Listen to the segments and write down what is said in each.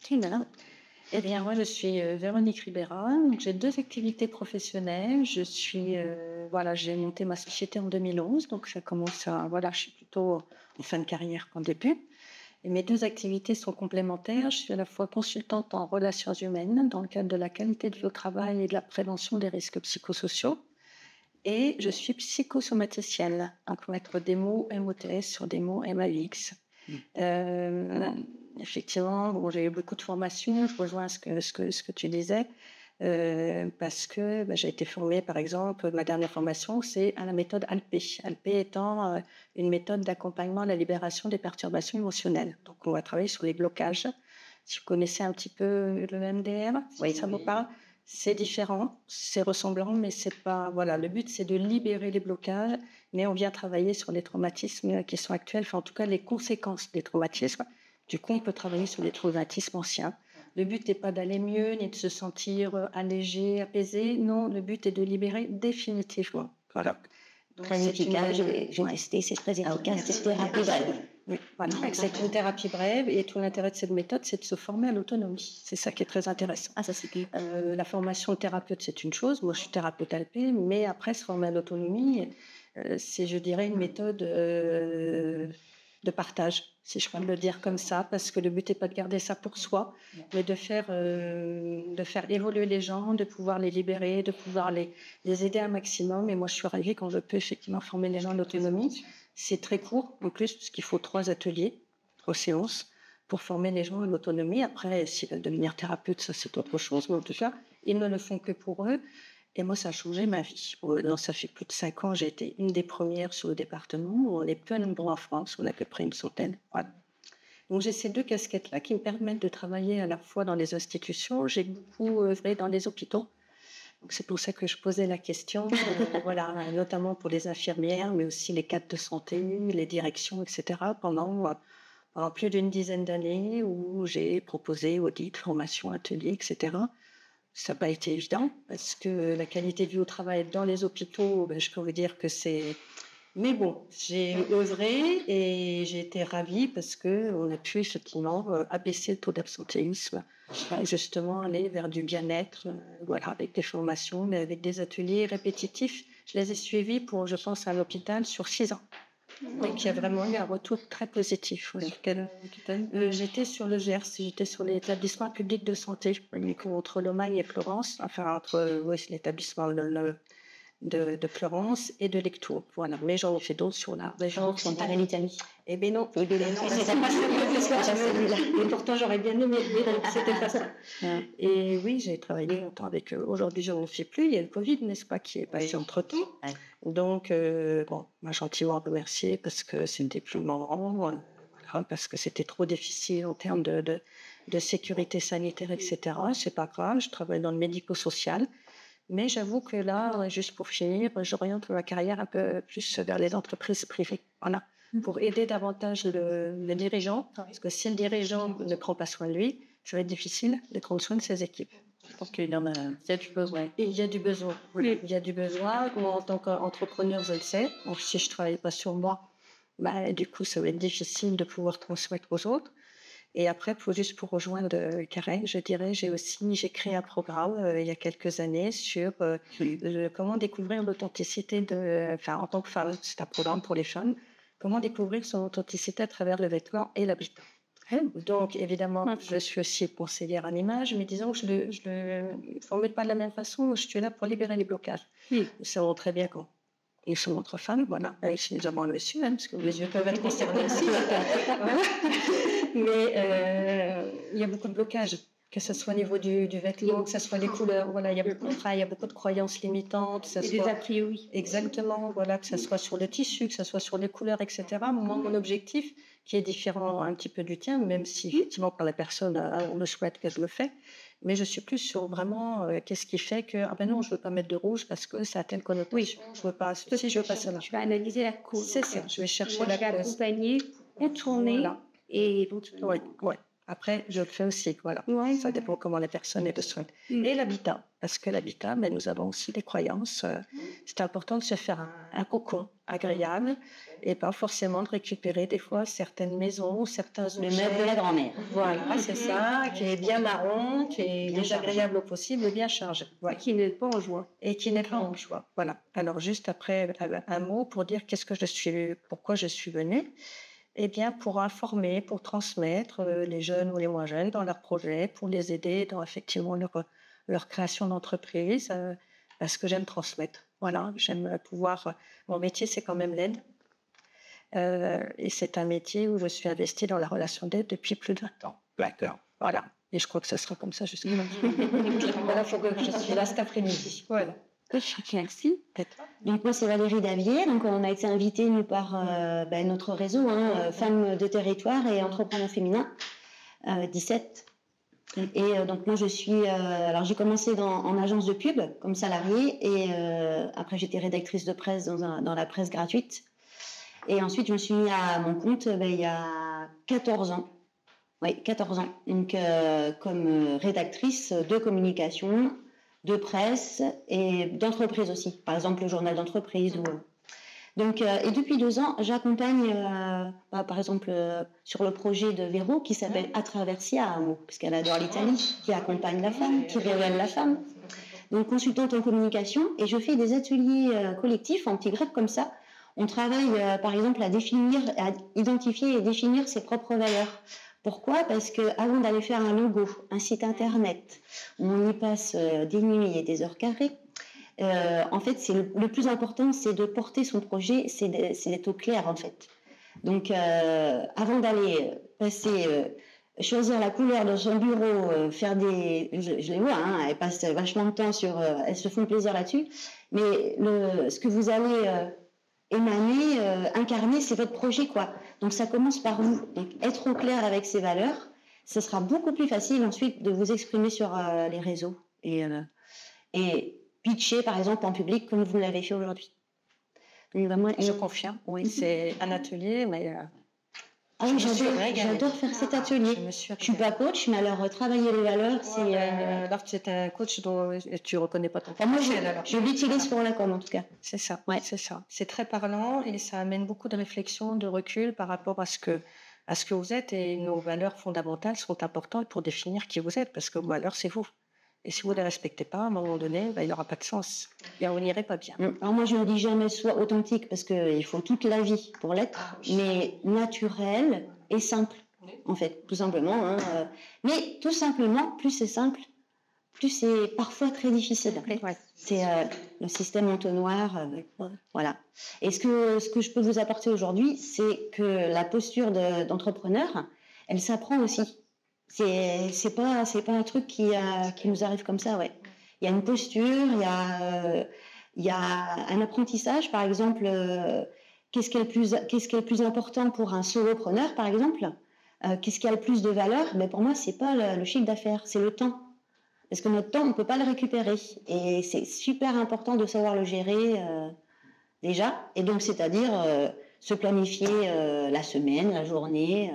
Très bien. Eh bien, moi, je suis Véronique Ribera. Donc, j'ai deux activités professionnelles. Voilà, j'ai monté ma société en 2011. Donc, ça commence à, voilà, je suis plutôt en fin de carrière qu'en début. Et mes deux activités sont complémentaires. Je suis à la fois consultante en relations humaines dans le cadre de la qualité de vie au travail et de la prévention des risques psychosociaux. Et je suis psychosomaticienne, donc mettre des mots MOTS sur des mots MAUX. Euh, Effectivement, bon, j'ai eu beaucoup de formations. Je rejoins ce que tu disais. Parce que j'ai été formée, par exemple, ma dernière formation, c'est à la méthode ALPE. ALPE étant une méthode d'accompagnement à la libération des perturbations émotionnelles. Donc, on va travailler sur les blocages. Si vous connaissez un petit peu le MDR, oui, ça vous parle. C'est différent, c'est ressemblant, mais c'est pas. Voilà, le but, c'est de libérer les blocages, mais on vient travailler sur les traumatismes qui sont actuels, enfin, en tout cas, les conséquences des traumatismes. Du coup, on peut travailler sur les traumatismes anciens. Le but n'est pas d'aller mieux, ni de se sentir allégé, apaisé. Non, le but est de libérer définitivement. Voilà. Donc, très efficace, je vais rester, c'est très efficace, c'est thérapie brève. Oui, voilà, c'est une thérapie brève et tout l'intérêt de cette méthode, c'est de se former à l'autonomie. C'est ça qui est très intéressant. Ah, ça c'est cool. La formation de thérapeute, c'est une chose. Moi, je suis thérapeute ALPE, mais après, se former à l'autonomie, c'est, je dirais, une méthode de partage, si je peux le dire comme ça, parce que le but n'est pas de garder ça pour soi, mais de faire évoluer les gens, de pouvoir les libérer, de pouvoir les aider un maximum. Et moi, je suis ravie quand je peux effectivement former les gens à l'autonomie. C'est très court, en plus, parce qu'il faut 3 ateliers, 3 séances, pour former les gens à l'autonomie. Après, s'ils veulent devenir thérapeute, ça c'est autre chose, mais en tout cas, ils ne le font que pour eux. Et moi, ça a changé ma vie. Donc, ça fait plus de 5 ans, j'ai été une des premières sur le département. On est peu nombreux en France, on a à peu près une centaine. Voilà. Donc, j'ai ces deux casquettes-là qui me permettent de travailler à la fois dans les institutions. J'ai beaucoup œuvré dans les hôpitaux. Donc, c'est pour ça que je posais la question, voilà, notamment pour les infirmières, mais aussi les cadres de santé, les directions, etc. Pendant plus d'une dizaine d'années où j'ai proposé audits, formations, ateliers, etc. Ça n'a pas été évident parce que la qualité de vie au travail dans les hôpitaux, je peux vous dire que c'est... Mais bon, j'ai œuvré et j'ai été ravie parce qu'on a pu effectivement abaisser le taux d'absentéisme, justement aller vers du bien-être, voilà, avec des formations, mais avec des ateliers répétitifs. Je les ai suivis pour, je pense, un hôpital sur 6 ans. Donc, il y a vraiment eu un retour très positif. Oui. J'étais sur le Gers, j'étais sur l'établissement public de santé, entre Lomagne et Florence, enfin entre l'établissement de Florence et de Lectoure. Voilà, mais j'en ai fait d'autres sur la région. Sont en Italie. Eh bien non, c'est pas celui-là. Et pourtant, j'aurais bien aimé le dire, c'était pas ça. Et oui, j'ai travaillé longtemps avec eux. Aujourd'hui, je ne fais plus. Il y a le Covid, n'est-ce pas, qui est passé entre-temps. Donc, m'a gentiment remercié parce que c'était plus marrant, voilà, parce que c'était trop difficile en termes de sécurité sanitaire, etc. C'est pas grave, je travaille dans le médico-social. Mais j'avoue que là, juste pour finir, j'oriente ma carrière un peu plus vers les entreprises privées. Voilà. Pour aider davantage le dirigeant. Parce que si le dirigeant ne prend pas soin de lui, ça va être difficile de prendre soin de ses équipes. Parce qu'il y a du besoin. Il y a du besoin. Oui. Il y a du besoin. Moi, en tant qu'entrepreneur, je le sais. Donc, si je ne travaille pas sur moi, du coup, ça va être difficile de pouvoir transmettre aux autres. Et après, juste pour rejoindre Karen, je dirais, j'ai créé un programme il y a quelques années sur comment découvrir l'authenticité en tant que femme. C'est un programme pour les femmes. Comment découvrir son authenticité à travers le vêtement et l'habillement. Donc, évidemment, je suis aussi conseillère en image, mais disons que je le formule pas de la même façon. Je suis là pour libérer les blocages. Nous savons très bien qu'on ils sont entre femmes, voilà. Si nous avons le monsieur, parce que les yeux peuvent être concernés aussi. Mais il y a beaucoup de blocages, que ce soit au niveau du vêtement, que ce soit les couleurs. Voilà, il y a beaucoup de croyances limitantes. Et des a priori. Exactement, voilà, que ce soit sur le tissu, que ce soit sur les couleurs, etc. Moi, mon objectif, qui est différent un petit peu du tien, même si effectivement par la personne, on le souhaite qu'elle le fait, mais je suis plus sur vraiment qu'est-ce qui fait que non, je veux pas mettre de rouge parce que ça a telle connotation. Je veux pas ceci, je veux pas cela. Tu vas analyser la cause. C'est ça. Je vais chercher la cause. Accompagner, contourner. Voilà. Et ouais. Après, je le fais aussi, voilà. Ouais. Ça dépend comment la personne est besoin. Et l'habitat, parce que l'habitat, mais nous avons aussi des croyances. C'est important de se faire un cocon agréable et pas forcément de récupérer des fois certaines maisons ou certains Le objets. meuble de la grand-mère. Voilà, c'est ça, qui est bien marron, qui est Bien désagréable au possible et bien chargé. Voilà. Qui n'est pas en joie. Et qui n'est pas en choix. Voilà. Alors, juste après, un mot pour dire pourquoi je suis venue. Eh bien, pour informer, pour transmettre les jeunes ou les moins jeunes dans leurs projets, pour les aider dans effectivement leur création d'entreprise, parce que j'aime transmettre. Voilà, j'aime pouvoir. Mon métier, c'est quand même l'aide. Et c'est un métier où je suis investie dans la relation d'aide depuis plus de 20 ans. D'accord. Voilà. Et je crois que ce sera comme ça jusqu'à voilà, il faut que je suis là cet après-midi. Voilà. Merci. Donc moi c'est Valérie Davier, donc on a été invité nous par notre réseau, Femmes de Territoire et Entrepreneurs Féminins, 17. Et donc moi je suis, alors j'ai commencé en agence de pub comme salariée et après j'étais rédactrice de presse dans la presse gratuite. Et ensuite je me suis mis à mon compte il y a 14 ans. Oui, 14 ans. Donc comme rédactrice de communication, de presse et d'entreprise aussi. Par exemple, le journal d'entreprise. Donc, et depuis 2 ans, j'accompagne, par exemple, sur le projet de Véro qui s'appelle Attraversia à Amo, parce qu'elle adore l'Italie, qui accompagne la femme, qui révèle la femme. Donc, consultante en communication, et je fais des ateliers collectifs en petits groupes comme ça. On travaille, par exemple, à identifier et définir ses propres valeurs. Pourquoi ? Parce qu'avant d'aller faire un logo, un site internet, où on y passe des nuits et des heures carrées, en fait, le plus important, c'est de porter son projet, c'est d'être au clair, en fait. Donc, avant d'aller choisir la couleur de son bureau, faire je les vois, elles passent vachement de temps elles se font plaisir là-dessus, mais ce que vous allez émaner, incarner, c'est votre projet, quoi. Donc ça commence par vous. Donc être au clair avec ses valeurs, ce sera beaucoup plus facile ensuite de vous exprimer sur les réseaux et pitcher par exemple en public comme vous l'avez fait aujourd'hui. Je confirme, oui, c'est un atelier, mais... Ah oui, j'adore faire cet atelier. Je suis pas coach, mais alors travailler les valeurs, c'est... Alors tu es un coach dont tu reconnais pas ton moi, je l'utilise pour la com en tout cas. C'est ça, ouais. C'est ça. C'est très parlant et ça amène beaucoup de réflexion, de recul par rapport à ce que vous êtes, et nos valeurs fondamentales sont importantes pour définir qui vous êtes, parce que vos valeurs, c'est vous. Et si vous ne les respectez pas, à un moment donné, il n'aura pas de sens. Et on n'irait pas bien. Alors moi, je ne dis jamais sois authentique, parce qu'il faut toute la vie pour l'être, mais naturel et simple, en fait, tout simplement. Mais tout simplement, plus c'est simple, plus c'est parfois très difficile. Ouais. C'est le système entonnoir. Voilà. Et ce que je peux vous apporter aujourd'hui, c'est que la posture d'entrepreneur, elle s'apprend aussi. C'est pas un truc qui nous arrive comme ça, ouais. Il y a une posture, il y a un apprentissage, par exemple. Qu'est-ce qui est le plus important pour un solopreneur, par exemple? Qu'est-ce qui a le plus de valeur? Mais pour moi, c'est pas le chiffre d'affaires, c'est le temps. Parce que notre temps, on ne peut pas le récupérer. Et c'est super important de savoir le gérer déjà. Et donc, c'est-à-dire se planifier la semaine, la journée,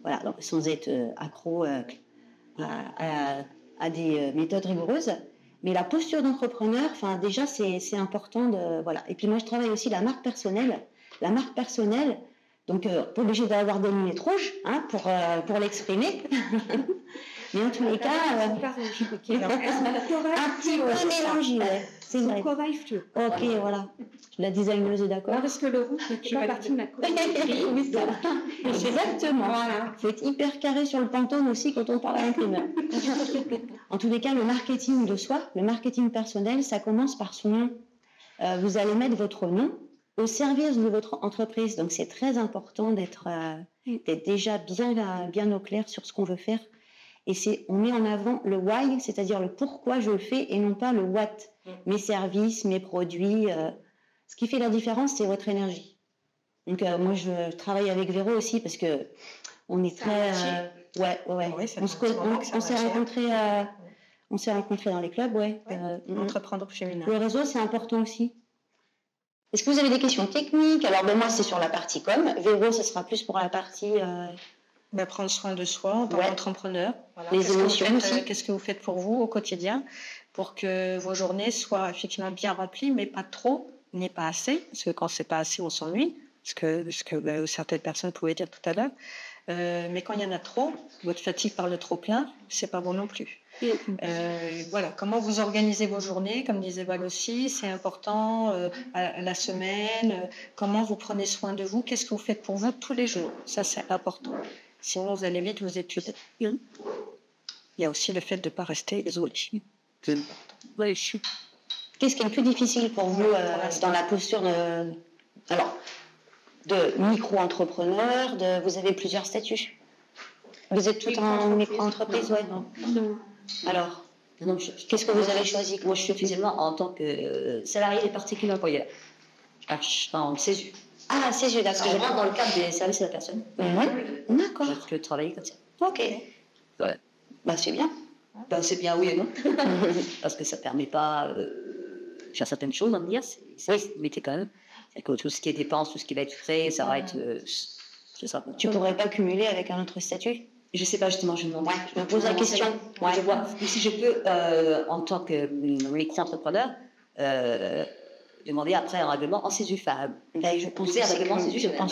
voilà, donc, sans être accro à des méthodes rigoureuses. Mais la posture d'entrepreneur, déjà, c'est important. Voilà. Et puis moi, je travaille aussi la marque personnelle. La marque personnelle, donc pas obligé d'avoir des lunettes rouges pour l'exprimer. Mais en tous les cas, un petit peu mélangé, ouais. C'est vrai. Ok, voilà. La designeuse est d'accord. Parce que le rouge, c'est pas partie de ma copie. Exactement. Il faut être hyper carré sur le pantone aussi quand on parle à l'imprimeur. En tous les cas, le marketing de soi, le marketing personnel, ça commence par son nom. Vous allez mettre votre nom au service de votre entreprise. Donc, c'est très important d'être déjà bien au clair sur ce qu'on veut faire. Et on met en avant le why, c'est-à-dire le pourquoi je le fais, et non pas le what. Mes services, mes produits. Ce qui fait la différence, c'est votre énergie. Donc moi, je travaille avec Véro aussi parce que on est très... ouais. On s'est rencontrés dans les clubs, ouais. Entreprendre féminin. Le réseau, c'est important aussi. Est-ce que vous avez des questions techniques? Alors, moi, c'est sur la partie com. Véro, ce sera plus pour la partie Prendre soin de soi en tant qu'entrepreneur. Voilà. Les émotions aussi. Qu'est-ce que vous faites pour vous au quotidien pour que vos journées soient effectivement bien remplies, mais pas trop, ni pas assez, parce que quand c'est pas assez, on s'ennuie, ce que certaines personnes pouvaient dire tout à l'heure. Mais quand il y en a trop, votre fatigue par le trop plein, c'est pas bon non plus. Voilà, comment vous organisez vos journées, comme disait Val aussi, c'est important à la semaine. Comment vous prenez soin de vous, qu'est-ce que vous faites pour vous tous les jours, ça c'est important. Sinon vous allez vite vous étudier. Il y a aussi le fait de ne pas rester isolé. C'est important. Ouais, je suis. Qu'est-ce qui est le plus difficile pour vous dans la posture de micro-entrepreneur, vous avez plusieurs statuts? Vous êtes tout en micro-entreprise, ouais, non? Non. Alors, qu'est-ce que vous avez choisi? Moi, je suis officiellement en tant que salarié et particulier employeur. Je suis en CESU. Ah, c'est juste, Parce que je rentre dans le cadre des services à la personne. Oui, d'accord. Je peux travailler comme ça. Ok. Ouais. Bah, c'est bien. Ben, c'est bien, oui et non. Parce que ça ne permet pas faire certaines choses, on va dire. C'est limité quand même. C'est que tout ce qui est dépenses, tout ce qui va être frais, ça va être. C'est ça. Tu pourrais pas cumuler avec un autre statut? Je sais pas, justement, je me demande. Ouais, je me pose la question. Ouais. Je vois. Ou si je peux, en tant que micro-entrepreneur, demander après un règlement en CESU. Ben, je pense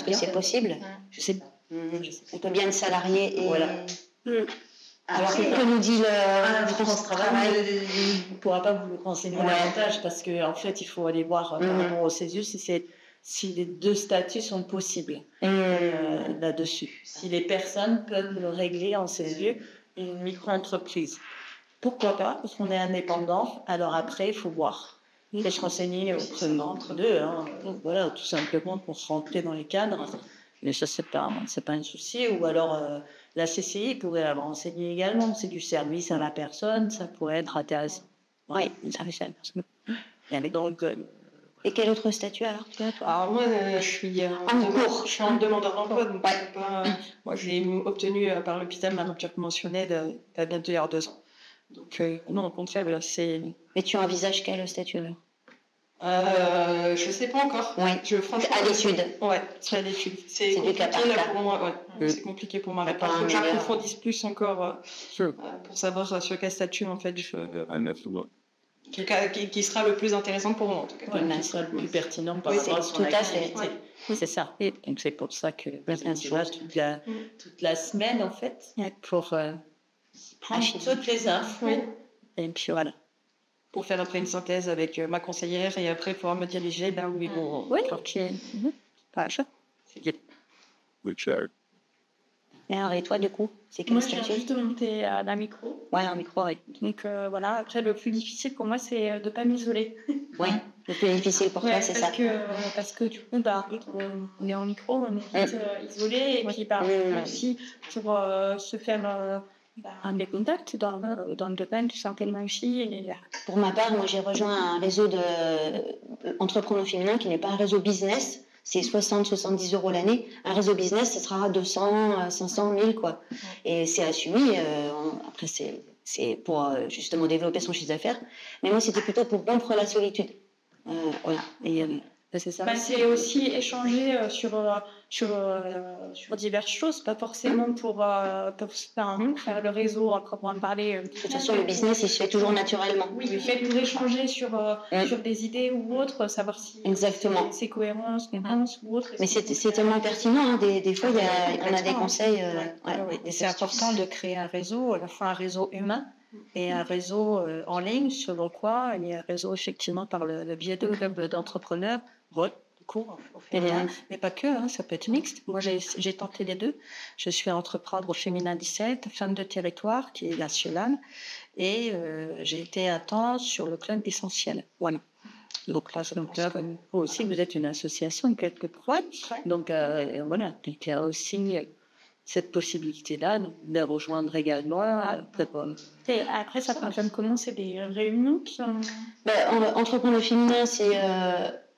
que c'est possible. Je sais pas. On peut bien être salarié et... Voilà. Alors, que nous dit le France Travail ne pourra pas vous renseigner davantage parce qu'en fait, il faut aller voir par rapport au CESU si les deux statuts sont possibles là-dessus. Si les personnes peuvent le régler en CESU, une micro-entreprise. Pourquoi pas? Parce qu'on est indépendant. Alors après, il faut voir. Il faut se renseigner entre deux. Donc, voilà, tout simplement pour se rentrer dans les cadres. Mais ça, c'est pas un souci. Ou alors, la CCI pourrait la renseigner également. C'est du service à la personne. Ça pourrait être intéressant. Oui, service à la personne. Donc, et quel autre statut alors? Alors moi, je suis en demandeur d'emploi. Donc moi, j'ai obtenu par l'hôpital ma rupture conventionnelle il y a bientôt 2 ans. Donc non, au contraire, c'est... Mais tu envisages quel statut alors? Je sais pas encore. Oui. À l'étude. Ouais, c'est à l'étude. C'est compliqué là pour moi. Ouais. C'est compliqué pour moi. Il faut que j'approfondisse plus encore pour savoir sur quel statut en fait qui sera le plus intéressant pour moi en tout cas. Qui sera le plus pertinent par rapport à son activité. Oui, c'est ça. Et donc c'est pour ça que tu vois toute la semaine en fait pour prendre toutes les infos. Et puis voilà. Pour faire après une synthèse avec ma conseillère et après pouvoir me diriger là où ils vont. Oui, ok. Parfait. Et toi, du coup, c'est quel Moi, statut? je viens juste de monter d'un micro. Ouais, un micro, oui. Donc voilà, après, le plus difficile pour moi, c'est de ne pas m'isoler. Oui, le plus difficile pour toi, c'est ça. Parce que du coup, on est en micro, on est vite isolé. Et puis, aussi, pour se faire des contacts dans le domaine, tout simplement aussi. Pour ma part, moi, j'ai rejoint un réseau d'entrepreneurs féminins qui n'est pas un réseau business. C'est 60-70 € l'année. Un réseau business, ce sera 200, 500, 1000, quoi. Et c'est assumé. Après, c'est pour justement développer son chiffre d'affaires. Mais moi, c'était plutôt pour rompre la solitude. Voilà. Et c'est ça. C'est aussi échanger sur diverses choses, pas forcément pour faire le réseau, à proprement parler. De toute façon, le business, il se fait toujours naturellement. Oui, mais pour échanger sur des idées ou autres, savoir si c'est cohérent, ce qu'on pense ou autre. Mais c'est tellement pertinent. Des fois, on a des conseils. C'est important de créer un réseau, à la fois un réseau humain et un réseau en ligne, selon quoi il y a un réseau effectivement par le biais de clubs d'entrepreneurs, mais pas que, ça peut être mixte. Moi, j'ai tenté les deux. Je suis entrepreneur au Féminin 17, femme de territoire, qui est nationale, et j'ai été un temps sur le club essentiel. Voilà. Donc là, vous aussi, vous êtes une association quelque part. Donc voilà, il y a aussi cette possibilité-là de rejoindre également. Et après, ça fonctionne comment? C'est des réunions Entrepreneur féminin, c'est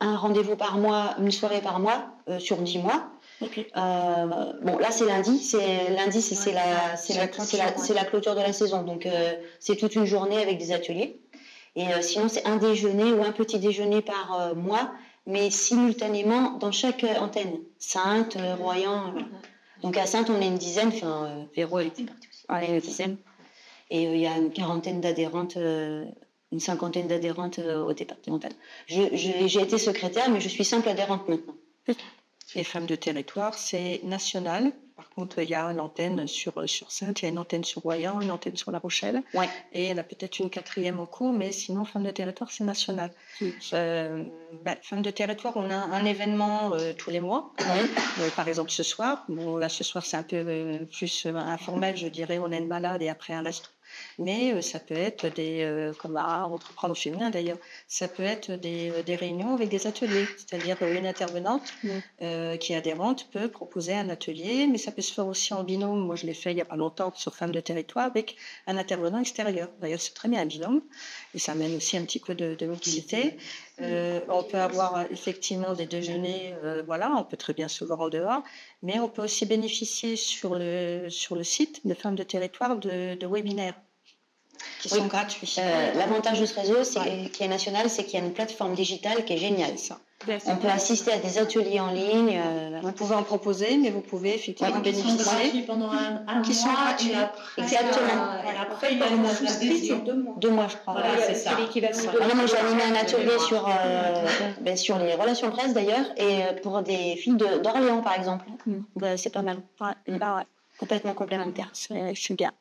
un rendez-vous par mois, une soirée par mois, sur 10 mois. Okay. Là, c'est lundi. C'est la clôture de la saison. Donc, c'est toute une journée avec des ateliers. Et sinon, c'est un déjeuner ou un petit déjeuner par mois, mais simultanément dans chaque antenne. Sainte, Royan, voilà. Donc à Saintes, on est une dizaine, enfin, Véro était partie aussi. On est une dizaine. Et il y a une quarantaine d'adhérentes, une cinquantaine d'adhérentes au départemental. J'ai été secrétaire, mais je suis simple adhérente maintenant. Les femmes de territoire, c'est national. Par contre, il y a une antenne sur Saintes, il y a une antenne sur Royan, une antenne sur La Rochelle. Ouais. Et il y en a peut-être une quatrième en cours, mais sinon, femmes de territoire, c'est national. Femmes de territoire, on a un événement tous les mois. Ouais. Par exemple, ce soir. Bon, là, ce soir, c'est un peu plus informel, je dirais. On a une balade et après un resto. Mais ça peut être comme à entreprendre au féminin d'ailleurs, ça peut être des réunions avec des ateliers. C'est-à-dire qu'une intervenante qui est adhérente peut proposer un atelier, mais ça peut se faire aussi en binôme. Moi, je l'ai fait il n'y a pas longtemps sur Femmes de territoire avec un intervenant extérieur. D'ailleurs, c'est très bien un binôme et ça amène aussi un petit peu de mixité. On peut avoir effectivement des déjeuners, on peut très bien se voir en dehors, mais on peut aussi bénéficier sur le site de Femmes de territoire de webinaires qui sont gratuits. L'avantage de ce réseau, qui est national, c'est qu'il y a une plateforme digitale qui est géniale. On peut assister à des ateliers en ligne. Vous pouvez en proposer, mais vous pouvez effectivement bénéficier. Pendant un qui sont mois, gratuits. Exactement. Et après, il y a une adhésion. 2 mois, je crois. Voilà, c'est ça. Moi, j'ai animé un atelier sur les relations de presse, d'ailleurs, et pour des filles d'Orléans, par exemple. C'est pas mal. Complètement complémentaire. C'est bien.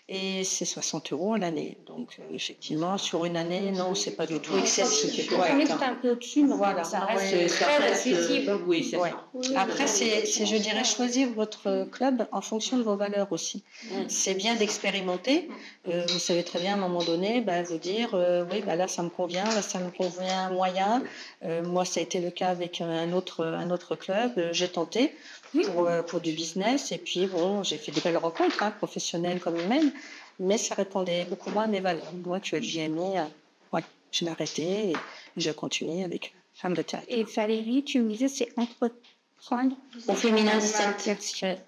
Et c'est 60 € l'année. Donc, effectivement, sur une année, non, c'est pas du tout excessif. C'est un peu au-dessus, mais voilà, ça reste très accessible. Oui, c'est ça. Après, c'est, je dirais, choisir votre club en fonction de vos valeurs aussi. C'est bien d'expérimenter. Vous savez très bien, à un moment donné, vous dire, là, ça me convient, là, ça me convient moyen. Moi, ça a été le cas avec un autre club. J'ai tenté pour du business. Et puis, j'ai fait des belles rencontres, professionnelles comme humaines. Mais ça répondait beaucoup moins à mes valeurs. Moi, j'ai aimé, je l'ai arrêté et je continue avec Femmes de territoire. Et Valérie, tu me disais, c'est entreprendre au féminin 17.